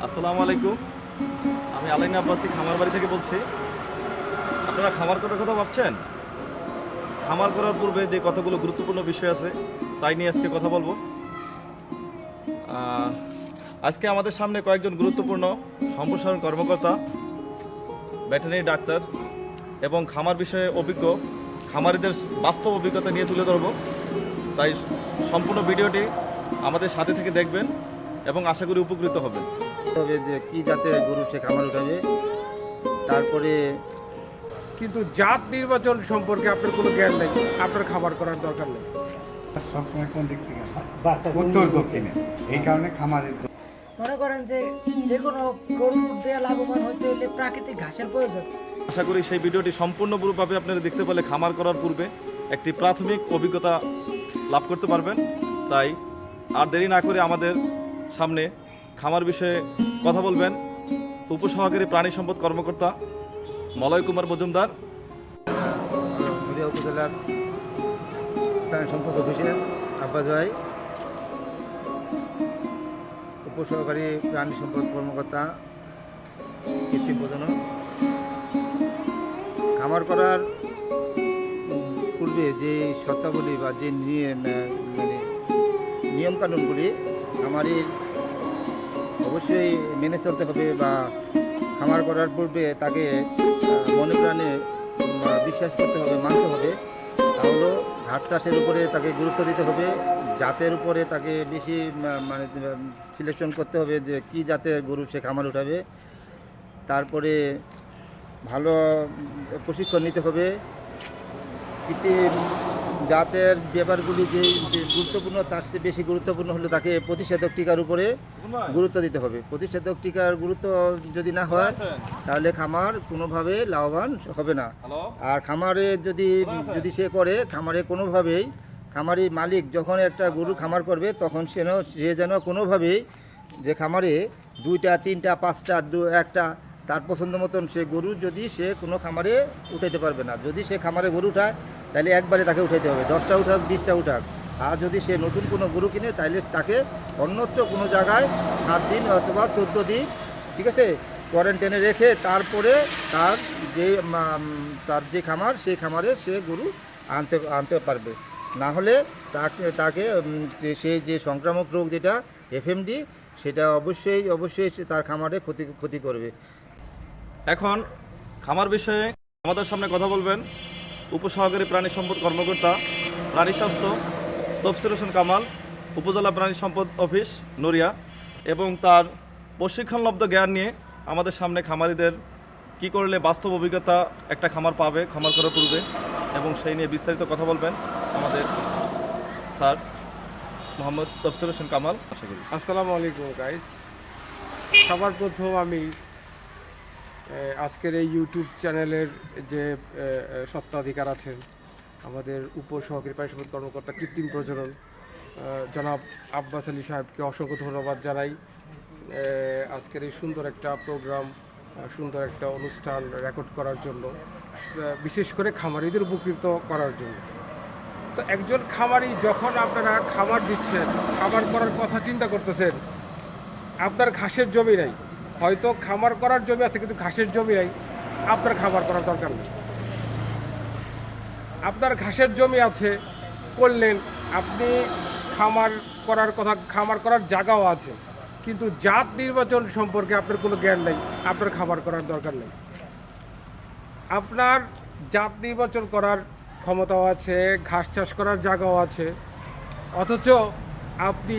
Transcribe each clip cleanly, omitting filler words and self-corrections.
আসসালামু আলাইকুম। আমি আলাইন আব্বাসী খামার বাড়ি থেকে বলছি। আপনারা খামার করার কথা ভাবছেন? খামার করার পূর্বে যে কতগুলো গুরুত্বপূর্ণ বিষয় আছে তাই নিয়ে আজকে কথা বলবো। আহ, আজকে আমাদের সামনে কয়েকজন গুরুত্বপূর্ণ সম্প্রসারণ কর্মকর্তা, ভেটেরিনারি ডাক্তার এবং খামার বিষয়ে অভিজ্ঞ খামারিদের বাস্তব অভিজ্ঞতা নিয়ে তুলে ধরবো। তাই সম্পূর্ণ ভিডিওটি আমাদের সাথে থেকে দেখবেন এবং আশা করি উপকৃত হবেন। তবে যে কি জাতের গরু সে খামার উঠাবে, তারপরে কিন্তু জাত নির্বাচন সম্পর্কে আপনার কোনো জ্ঞান নেই, আপনার খাবার করার দরকার নেই। সবসময় কোন দিক থেকে আসে? উত্তর দক্ষিণে। এই কারণে খামারের মনে করেন যে কোনো গরুর দিয়ে লাভবান হইতে হলে প্রাকৃতিক ঘাসের প্রয়োজন। আশা করি সেই ভিডিওটি সম্পূর্ণভাবে আপনারা দেখতে পেলে খামার করার পূর্বে একটি প্রাথমিক অভিজ্ঞতা লাভ করতে পারবেন। তাই আর দেরি না করে আমাদের সামনে খামার বিষয়ে কথা বলবেন উপসহকারী প্রাণী সম্পদ কর্মকর্তা মলয় কুমার মজুমদার। নদিয়া উপজেলার প্রাণী সম্পদ অফিসের আব্বাস ভাই, উপসহকারী প্রাণী সম্পদ কর্মকর্তা কৃত্রিম প্রজনন। খামার করার পূর্বে যে শর্তাবলী বা যে নিয়মকানুনগুলি খামারির অবশ্যই মেনে চলতে হবে, বা খামার করার পূর্বে তাকে মনে প্রাণে বিশ্বাস করতে হবে, মানতে হবে। তাহলে ঘাস চাষের উপরে তাকে গুরুত্ব দিতে হবে, জাতের উপরে তাকে বেশি মানে সিলেকশন করতে হবে যে কি জাতের গরু সে খামার উঠাবে। তারপরে ভালো প্রশিক্ষণ নিতে হবে। কৃত্রিম জাতের ব্যাপারগুলি যে গুরুত্বপূর্ণ, তার চেয়ে বেশি গুরুত্বপূর্ণ হলো তাকে প্রতিষেধক টিকার উপরে গুরুত্ব দিতে হবে। প্রতিষেধক টিকার গুরুত্ব যদি না হয় তাহলে খামার কোনোভাবে লাভবান হবে না। আর খামারে যদি সে করে, খামারে কোনোভাবেই খামারি মালিক যখন একটা গরু খামার করবে তখন সে যেন কোনোভাবেই যে খামারে 2টা 3টা 5টা একটা তার পছন্দ মতন সে গরু যদি সে কোনো খামারে উঠাইতে পারবে না। যদি সে খামারে গরু উঠায় তাহলে একবারে তাকে উঠাইতে হবে, 10টা উঠাক 20টা উঠাক। আর যদি সে নতুন কোনো গরু কিনে তাহলে তাকে অন্যত্র কোনো জায়গায় 7 দিন অথবা 14 দিন, ঠিক আছে, কোয়ারেন্টাইনে রেখে তারপরে তার যে খামার সেই খামারে সে গরু আনতে পারবে। না হলে তাকে সেই যে সংক্রামক রোগ যেটা এফএমডি, সেটা অবশ্যই তার খামারে ক্ষতি করবে। এখন খামার বিষয়ে আমাদের সামনে কথা বলবেন উপসহকারী প্রাণী সম্পদ কর্মকর্তা প্রাণী স্বাস্থ্য তফসির হোসেন কামাল, উপজেলা প্রাণী সম্পদ অফিস নড়িয়া, এবং তার প্রশিক্ষণলব্ধ জ্ঞান নিয়ে আমাদের সামনে খামারিদের কি করলে বাস্তব অভিজ্ঞতা একটা খামার পাবে খামার করার পূর্বে, এবং সেই নিয়ে বিস্তারিত কথা বলবেন আমাদের স্যার মোহাম্মদ তফসির হোসেন কামাল। আশা করি। আসসালামু আলাইকুম গাইস। সবার প্রথম আমি আজকের এই ইউটিউব চ্যানেলের যে স্বত্বাধিকার আছেন আমাদের উপসহকারী প্রাণী সম্পদ কর্মকর্তা কৃত্রিম প্রজনন জনাব আব্বাস আলী সাহেবকে অসংখ্য ধন্যবাদ জানাই আজকের এই সুন্দর একটা প্রোগ্রাম, সুন্দর একটা অনুষ্ঠান রেকর্ড করার জন্য, বিশেষ করে খামারিদের উপকৃত করার জন্য। তো একজন খামারি যখন আপনারা খামার দিচ্ছেন, খামার করার কথা চিন্তা করতেছেন, আপনার ঘাসের জমি নাই, হয়তো খামার করার জমি আছে কিন্তু ঘাসের জমি নাই, আপনার খামার করার দরকার নেই। আপনার ঘাসের জমি আছে, করলেন, আপনি খামার করার জায়গাও আছে, কিন্তু জাত নির্বাচন সম্পর্কে আপনার কোনো জ্ঞান নেই, আপনার খামার করার দরকার নেই। আপনার জাত নির্বাচন করার ক্ষমতাও আছে, ঘাস চাষ করার জায়গাও আছে, অথচ আপনি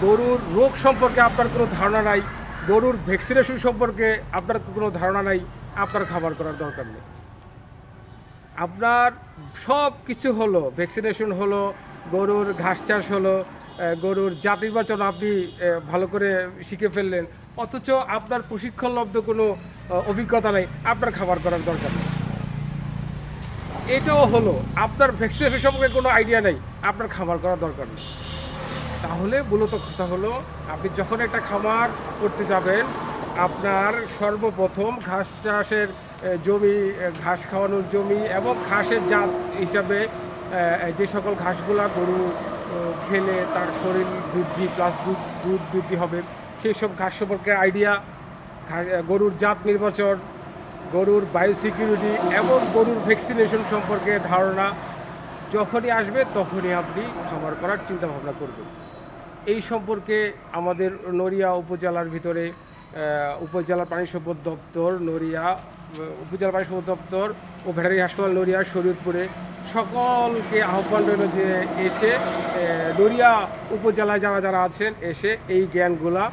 গরুর রোগ সম্পর্কে আপনার কোনো ধারণা নাই, গরুর ভ্যাকসিনেশন সম্পর্কে আপনার কোনো ধারণা নাই, আপনার খাবার করার দরকার নেই। আপনার সব কিছু হলো, ভ্যাকসিনেশন হলো, গরুর ঘাস চাষ হলো, গরুর জাত নির্বাচন আপনি ভালো করে শিখে ফেললেন, অথচ আপনার প্রশিক্ষণলব্ধ কোনো অভিজ্ঞতা নেই, আপনার খাবার করার দরকার নেই। এটাও হলো, আপনার ভ্যাকসিনেশন সম্পর্কে কোনো আইডিয়া নেই, আপনার খাবার করার দরকার নেই। তাহলে মূলত কথা হলো, আপনি যখন একটা খামার করতে যাবেন, আপনার সর্বপ্রথম ঘাস চাষের জমি, ঘাস খাওয়ানোর জমি এবং ঘাসের জাত হিসাবে যে সকল ঘাসগুলা গরু খেলে তার শরীর বৃদ্ধি প্লাস দুধ বৃদ্ধি হবে, সেই সব ঘাস সম্পর্কে আইডিয়া, গরুর জাত নির্বাচন, গরুর বায়োসিকিউরিটি এবং গরুর ভ্যাকসিনেশন সম্পর্কে ধারণা যখনই আসবে তখনই আপনি খামার করার চিন্তা ভাবনা করবেন। এই সম্পর্কে আমাদের নড়িয়া উপজেলার ভিতরে উপজেলা প্রাণী সম্পদ দপ্তর নড়িয়া, উপজেলা প্রাণী সম্পদ দপ্তর ও ভেটেরিনারি হাসপাতাল নড়িয়া শরীয়তপুরে সকলকে আহ্বান রইল যে এসে নড়িয়া উপজেলায় যারা যারা আছেন এসে এই জ্ঞানগুলা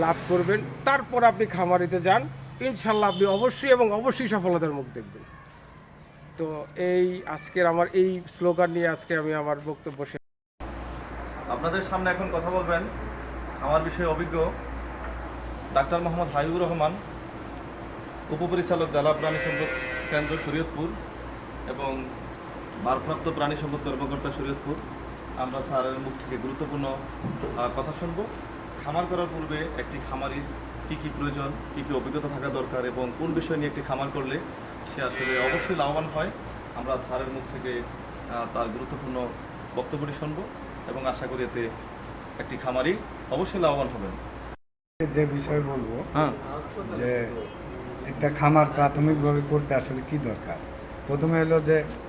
লাভ করবেন। তারপর আপনি খামারিতে যান, ইনশাল্লাহ আপনি অবশ্যই এবং অবশ্যই সফলতার মুখ দেখবেন। তো এই আজকের আমার এই স্লোগান নিয়ে আজকে আমি আমার বক্তব্য শেষ। আপনাদের সামনে এখন কথা বলবেন আমার বিষয়ে অভিজ্ঞ ডাক্তার মোহাম্মদ হাবিবুর রহমান, উপপরিচালক জেলা প্রাণী সম্পদ কেন্দ্র শরীয়তপুর এবং ভারপ্রাপ্ত প্রাণী সম্পদ কর্মকর্তা শরীয়তপুর। আমরা স্যারের মুখ থেকে গুরুত্বপূর্ণ কথা শুনব। খামার করার পূর্বে একটি খামারির কী কী প্রয়োজন, কী কী অভিজ্ঞতা থাকা দরকার এবং কোন বিষয় নিয়ে একটি খামার করলে সে আসলে অবশ্যই লাভবান হয়, আমরা স্যারের মুখ থেকে তার গুরুত্বপূর্ণ বক্তব্যটি শুনব এবং আশা করি এতে একটি খামারি অবশ্যই লাভবান হবেন। যে বিষয় বলবো যে একটা খামার প্রাথমিকভাবে করতে আসলে কি দরকার। প্রথমে হলো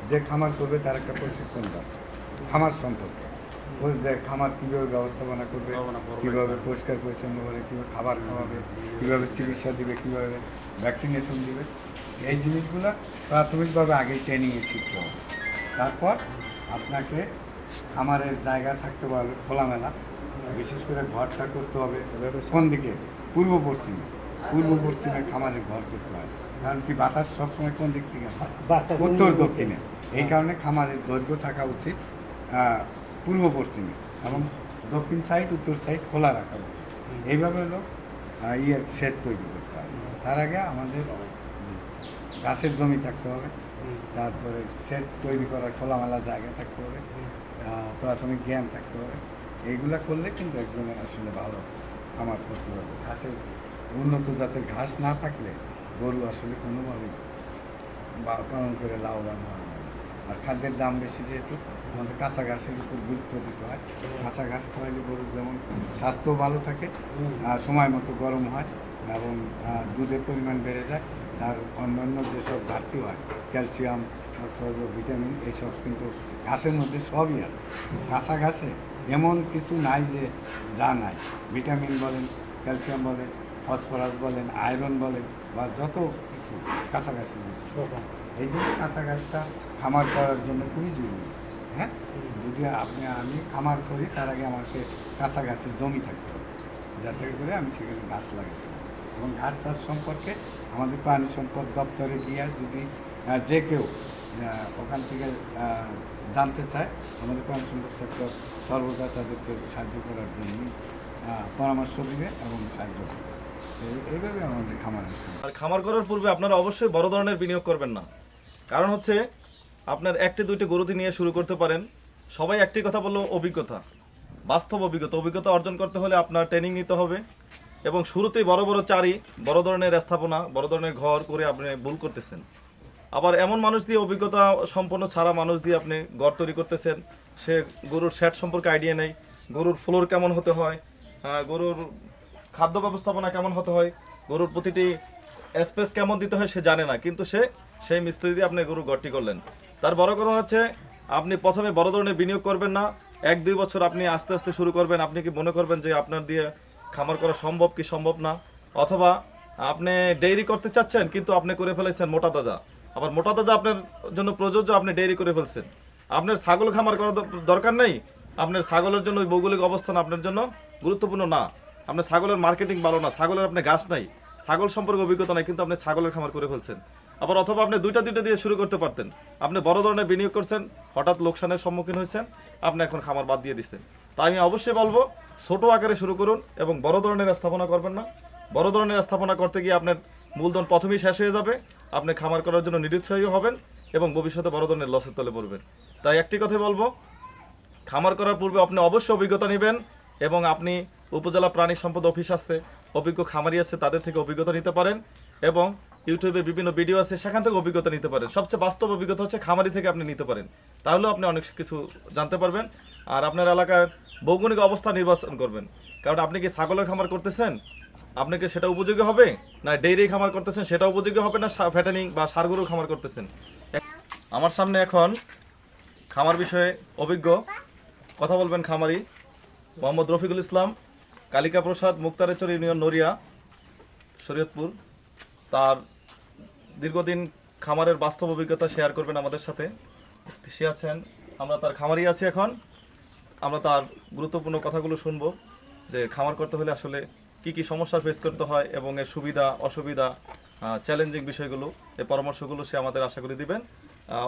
যে খামার করবে তার একটা প্রশিক্ষণ দরকার খামার সম্পর্কে, যে খামার কীভাবে ব্যবস্থাপনা করবে, কীভাবে পরিষ্কার পরিচ্ছন্ন করে, কীভাবে খাবার খাওয়াবে, কীভাবে চিকিৎসা দিবে, কীভাবে ভ্যাকসিনেশন দিবে, এই জিনিসগুলো প্রাথমিকভাবে আগেই ট্রেনিংয়ে শিখতে হবে। তারপর আপনাকে খামারের জায়গা থাকতে হবে খোলামেলা, বিশেষ করে ঘরটা করতে হবে কোন দিকে, পূর্ব পশ্চিমে খামারের ঘর করতে হয়। কারণ কি বাতাস সবসময় কোন দিক থেকে আসে, উত্তর দক্ষিণে। এই কারণে খামারের দৈর্ঘ্য থাকা উচিত পূর্ব পশ্চিমে এবং দক্ষিণ সাইড উত্তর সাইড খোলা রাখা উচিত। এইভাবে হলো শেড তৈরি করতে হবে। তার আগে আমাদের ঘাসের জমি থাকতে হবে, তারপরে শেড তৈরি করার খোলামেলা জায়গা থাকতে হবে, প্রাথমিক জ্ঞান থাকতে হবে। এইগুলা করলে কিন্তু একজনের আসলে ভালো খামার করতে হবে। ঘাসের উন্নত জাতের ঘাস না থাকলে গরু আসলে কোনোভাবেই পালন করে লাভবান হওয়া যায় না। আর খাদ্যের দাম বেশি যেহেতু আমাদের কাঁচা ঘাসের উপর গুরুত্ব দিতে হয়। কাঁচা ঘাস খাওয়াইলে গরুর যেমন স্বাস্থ্যও ভালো থাকে, সময় মতো গরম হয় এবং দুধের পরিমাণ বেড়ে যায়। তার অন্যান্য যেসব ঘাটতি হয় ক্যালসিয়াম, ফসফরাস, ভিটামিন, এইসব কিন্তু ঘাসের মধ্যে সবই আছে। কাঁচা ঘাসে এমন কিছু নাই যে যা নাই, ভিটামিন বলেন, ক্যালসিয়াম বলেন, ফসফরাস বলেন, আয়রন বলেন, বা যত কিছু কাঁচা ঘাসের মধ্যে। এই জন্য কাঁচা ঘাসটা খামার করার জন্য খুবই জরুরি। হ্যাঁ, যদি আমি খামার করি তার আগে আমাকে কাঁচা ঘাসের জমি থাকতে হবে, যাতে করে আমি সেখানে ঘাস লাগাতে পারি। এবং ঘাস চাষ সম্পর্কে আমাদের প্রাণী সম্পদ দপ্তরে গিয়ে যদি যে কেউ ওখান থেকে জানতে চায়, আমাদের প্রাণী সম্পদ সেক্টর সর্বদা তাদেরকে সাহায্য করার জন্য পরামর্শ দিবে এবং সাহায্য করবে। এইভাবে আমাদের খামার আছে। আর খামার করার পূর্বে আপনারা অবশ্যই বড় ধরনের বিনিয়োগ করবেন না। কারণ হচ্ছে আপনার একটি দুইটি গরুতে নিয়ে শুরু করতে পারেন। সবাই একটি কথা বললো, অভিজ্ঞতা, বাস্তব অভিজ্ঞতা অর্জন করতে হলে আপনার ট্রেনিং নিতে হবে এবং শুরুতেই বড় বড় ধরনের স্থাপনা, বড় ধরনের ঘর করে আপনি ভুল করতেছেন। আবার এমন মানুষ দিয়ে, অভিজ্ঞতা সম্পন্ন ছাড়া মানুষ দিয়ে আপনি ঘর তৈরি করতেছেন, সে গরুর শেড সম্পর্কে আইডিয়া নেই, গরুর ফ্লোর কেমন হতে হয়, গরুর খাদ্য ব্যবস্থাপনা কেমন হতে হয়, গরুর প্রতিটি স্পেস কেমন দিতে হয় সে জানে না, কিন্তু সেই মিস্ত্রি দিয়ে আপনি গরুর ঘরটি করলেন। তার বড় কথা হচ্ছে আপনি প্রথমে বড় ধরনের বিনিয়োগ করবেন না। 1-2 বছর আপনি আস্তে আস্তে শুরু করবেন। আপনি কি মনে করবেন যে আপনার দিয়ে খামার করা সম্ভব কি সম্ভব না, অথবা আপনি ডেইরি করতে চাচ্ছেন কিন্তু আপনি করে ফেলেছেন মোটা তাজা। আবার মোটা তাজা আপনার জন্য প্রযোজ্য, আপনি ডেইরি করে ফেলছেন। আপনার ছাগল খামার করার দরকার নেই, আপনার ছাগলের জন্য ওই ভৌগোলিক অবস্থান আপনার জন্য গুরুত্বপূর্ণ না, আপনার ছাগলের মার্কেটিং ভালো না, ছাগলের আপনি ঘাস নাই, ছাগল সম্পর্কে অভিজ্ঞতা নাই, কিন্তু আপনি ছাগলের খামার করে ফেলছেন। আবার অথবা আপনি দুইটা দিয়ে শুরু করতে পারতেন, আপনি বড় ধরনের বিনিয়োগ করছেন, হঠাৎ লোকসানের সম্মুখীন হয়েছেন, আপনি এখন খামার বাদ দিয়ে দিচ্ছেন। তাই আমি অবশ্যই বলবো ছোট আকারে শুরু করুন এবং বড় ধরনের স্থাপনা করবেন না। বড় ধরনের স্থাপনা করতে গিয়ে আপনার মূলধন প্রথমেই শেষ হয়ে যাবে, আপনি খামার করার জন্য নিরুৎসাহী হবেন এবং ভবিষ্যতে বড় ধরনের লসের তলে পড়বেন। তাই একটি কথাই বলবো, খামার করার পূর্বে আপনি অবশ্যই অভিজ্ঞতা নেবেন এবং আপনি উপজেলা প্রাণী সম্পদ অফিস আছে, অভিজ্ঞ খামারি আছে, তাদের থেকে অভিজ্ঞতা নিতে পারেন এবং ইউটিউবে বিভিন্ন ভিডিও আছে, সেখান থেকে অভিজ্ঞতা নিতে পারেন। সবচেয়ে বাস্তব অভিজ্ঞতা হচ্ছে খামারি থেকে আপনি নিতে পারেন, তাহলেও আপনি অনেক কিছু জানতে পারবেন। আর আপনার এলাকার ভৌগোলিক অবস্থা নির্বাচন করবেন। কারণ আপনি কি ছাগলের খামার করতেছেন, আপনাকে সেটা উপযোগী হবে, না ডেইরি খামার করতেছেন সেটা উপযোগী হবে, না ফ্যাটেনিং বা ষাঁড় গরুর খামার করতেছেন। আমার সামনে এখন খামার বিষয়ে অভিজ্ঞ কথা বলবেন খামারি মোহাম্মদ রফিকুল ইসলাম, কালিকা প্রসাদ, মুক্তারেচর ইউনিয়ন, নড়িয়া, শরীয়তপুর। তার দীর্ঘদিন খামারের বাস্তব অভিজ্ঞতা শেয়ার করবেন আমাদের সাথে। সে আছেন, আমরা তার খামারি আছি এখন। আমরা তার গুরুত্বপূর্ণ কথাগুলো শুনবো, যে খামার করতে হলে আসলে কি কি সমস্যা ফেস করতে হয় এবং এর সুবিধা অসুবিধা, চ্যালেঞ্জিং বিষয়গুলো, এই পরামর্শগুলো সে আমাদের আশা করি দিবেন।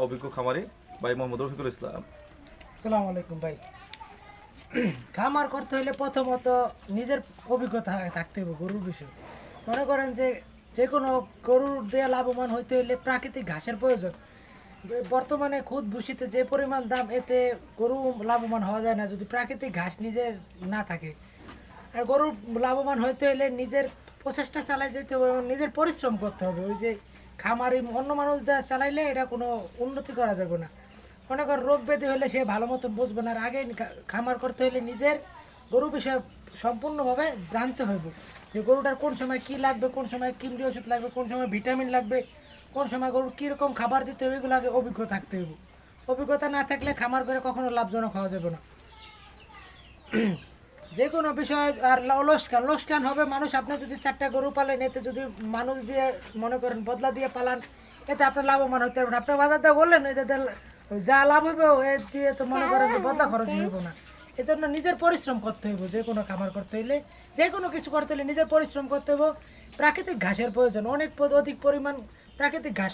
অভিজ্ঞ খামারি ভাই মোহাম্মদ রফিকুল ইসলাম। আসসালামু আলাইকুম ভাই। খামার করতে হলে প্রথমত নিজের অভিজ্ঞতা থাকতে হবে গরুর বিষয়ে। মনে করেন যে যে কোনো গরুর দিয়ে লাভবান হইতে হলে প্রাকৃতিক ঘাসের প্রয়োজন। বর্তমানে খুদ ভুসিতে যে পরিমাণ দাম, এতে গরু লাভবান হওয়া যায় না যদি প্রাকৃতিক ঘাস নিজের না থাকে। আর গরু লাভবান হইতে হলে নিজের প্রচেষ্টা চালাই যেতে হবে এবং নিজের পরিশ্রম করতে হবে। ওই যে খামারি অন্য মানুষ দেওয়া চালাইলে এটা কোনো উন্নতি করা যাবে না। মনে কর রোগ ব্যাধি হলে সে ভালো মতো বুঝবে না। আর আগে খামার করতে হলে নিজের গরু বিষয়ে সম্পূর্ণভাবে জানতে হইব, যে গরুটার কোন সময় কি লাগবে, কোন সময় কিমরি ওষুধ লাগবে, কোন সময় ভিটামিন লাগবে, কোন সময় গরুর কীরকম খাবার দিতে হবে, এগুলো আগে অভিজ্ঞ থাকতে হইব। অভিজ্ঞতা না থাকলে খামার করে কখনো লাভজনক হওয়া যাবে না। যে কোনো বিষয় আর লোকসান হবে মানুষ। আপনি যদি 4টা গরু পালেন, এতে যদি মানুষ দিয়ে মনে করেন বদলা দিয়ে পালান, এতে আপনার লাভবান হতে পারবেন। আপনি বাজার দিয়ে বললেন, এতে যা লাভ হবে এ দিয়ে তো মনে করেন যে বদলা খরচ হইব না। এজন্য নিজের পরিশ্রম করতে হইব। যে কোনো খামার করতে হইলে, যে কোনো কিছু করতে হলে নিজের পরিশ্রম করতে হইব। প্রাকৃতিক ঘাসের প্রয়োজন, অধিক পরিমাণ প্রাকৃতিক ঘাস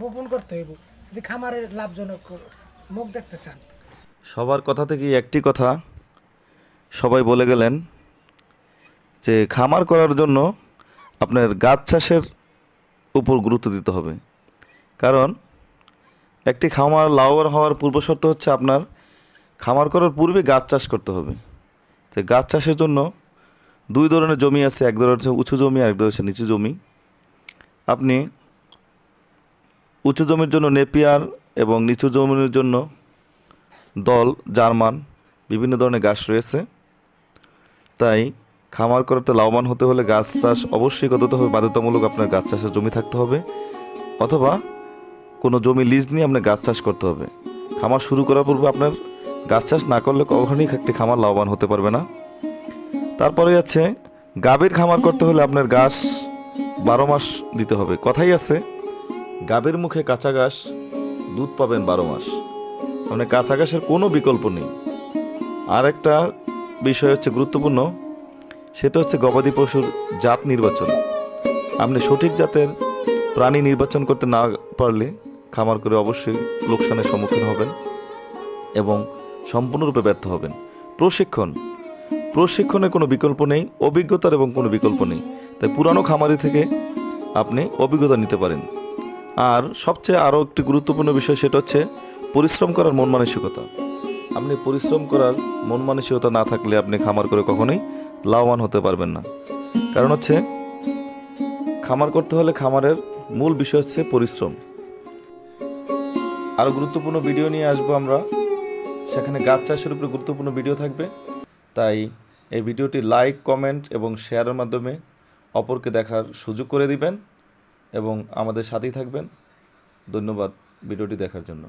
বপন করতে হইব যদি খামারের লাভজনক মুখ দেখতে চান। সবার কথা থেকে একটি কথা সবাই বলে গেলেন, যে খামার করার জন্য আপনার গাছ চাষের উপর গুরুত্ব দিতে হবে। কারণ একটি খামার লাভবান হওয়ার পূর্বশর্ত হচ্ছে আপনার খামার করার পূর্বে গাছ চাষ করতে হবে। তো গাছ চাষের জন্য 2 ধরনের জমি আছে, এক ধরনের হচ্ছে উঁচু জমি আর এক ধরনের হচ্ছে নিচু জমি। আপনি উঁচু জমির জন্য নেপিয়ার এবং নিচু জমির জন্য দল, জার্মান, বিভিন্ন ধরনের গাছ রয়েছে। তাই খামার করতে লাভবান হতে হলে গাছ চাষ অবশ্যই করতে হবে, বাধ্যতামূলক আপনার গাছ চাষের জমি থাকতে হবে, অথবা কোনো জমি লিজ নিয়ে আপনার গাছ চাষ করতে হবে। খামার শুরু করার পূর্বে আপনার গাছ চাষ না করলে কখনোই একটি খামার লাভবান হতে পারবে না। তারপরে আছে গাভীর খামার করতে হলে আপনার ঘাস 12 মাস দিতে হবে। কথাই আছে, গাভীর মুখে কাঁচা ঘাস, দুধ পাবেন 12 মাস। মানে কাঁচা ঘাসের কোনো বিকল্প নেই। আর একটা বিষয় হচ্ছে গুরুত্বপূর্ণ, সেটা হচ্ছে গবাদি পশুর জাত নির্বাচন। আপনি সঠিক জাতের প্রাণী নির্বাচন করতে না পারলে খামার করে অবশ্যই লোকসানের সম্মুখীন হবেন এবং সম্পূর্ণরূপে ব্যর্থ হবেন। প্রশিক্ষণের কোনো বিকল্প নেই, অভিজ্ঞতার এবং কোনো বিকল্প নেই। তাই পুরানো খামারি থেকে আপনি অভিজ্ঞতা নিতে পারেন। আর সবচেয়ে আরও একটি গুরুত্বপূর্ণ বিষয়, সেটা হচ্ছে পরিশ্রম করার মন মানসিকতা। আপনি পরিশ্রম করার মন মানসিকতা না থাকলে আপনি খামার করে কখনোই লাভবান হতে পারবেন না। কারণ হচ্ছে খামার করতে হলে খামারের মূল বিষয় হচ্ছে পরিশ্রম। আরও গুরুত্বপূর্ণ ভিডিও নিয়ে আসবো আমরা, সেখানে গাছ চাষের উপরে গুরুত্বপূর্ণ ভিডিও থাকবে। তাই এই ভিডিওটি লাইক, কমেন্ট এবং শেয়ারের মাধ্যমে অপরকে দেখার সুযোগ করে দিবেন এবং আমাদের সাথেই থাকবেন। ধন্যবাদ ভিডিওটি দেখার জন্য।